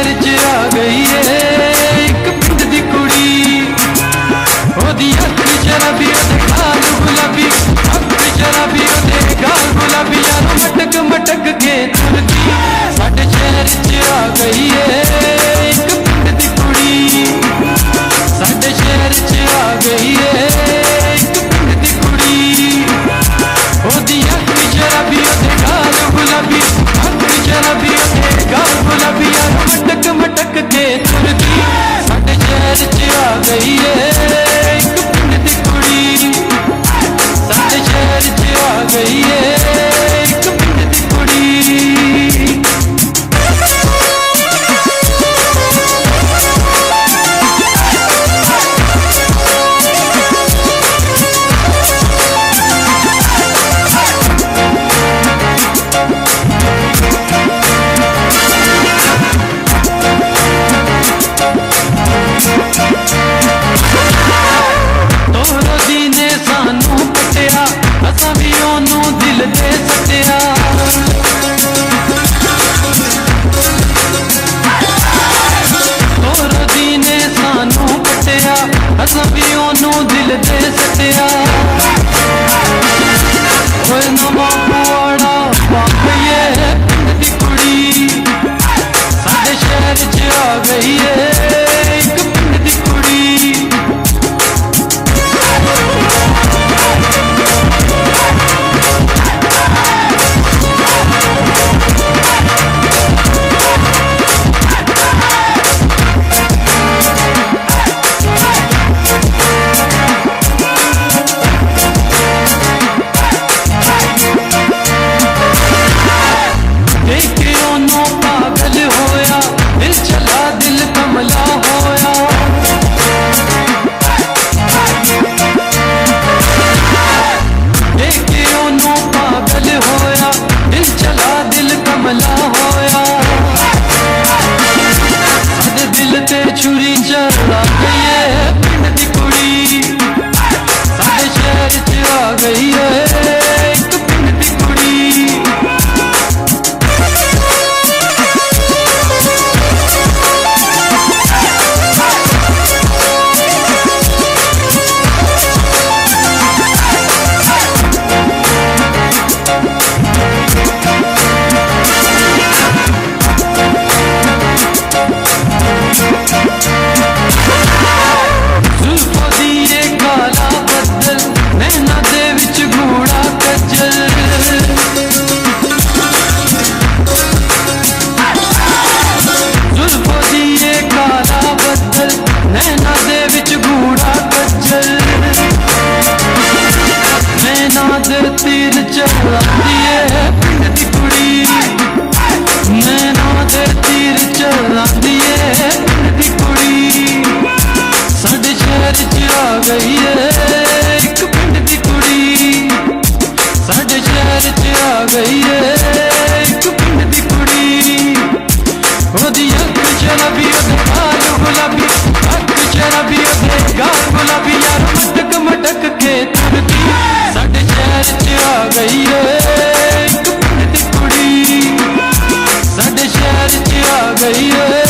शहर च आ गई है एक पिंड दी कुड़ी। ओदी अख शराबी ओदे गाल गुलाबी, अख शराबी ओदे गाल गुलाबी, यारों मटक मटक के तुरदी साडे शहर च आ गई है एक पिंड दी कुड़ी। साडे शहर च आ गई है एक पिंड दी कुड़ी। ओदी अख शराबी ओदे गाल गुलाबी, अख शराबी ओदे गाल गुलाबी, यारों मटक मटक के तुरदी साडे शहर च आ गई है एक पिंड दी कुड़ी। साडे शहर च आ गई है एक पिंड दी कुड़ी। असां भी ओनू दिल दे सटिया ओए नवां पुआड़ा पाईए पिंड दी कुड़ी। साडे शहर च आ गई है एक पिंड दी कुड़ी। छुरी चला गई है पिंड दी कुड़ी। साडे शहर च आ गई है एक पिंड दी कुड़ी। तीर चलांदी है पिंड दी कुड़ी। नैना दे तीर चलांदी है पिंड दी कुड़ी। साडे शहर च आ गई है एक पिंड दी कुड़ी। साडे शहर च आ गई है एक पिंड दी कुड़ी। ओदी अख शराबी ओदे गाल गुलाबी, अख शराबी ओदे गाल गुलाबी, यारों मटक मटक के तुरदी साडे शहर च आ गई है एक पिंड दी कुड़ी। साडे शहर च आ गई है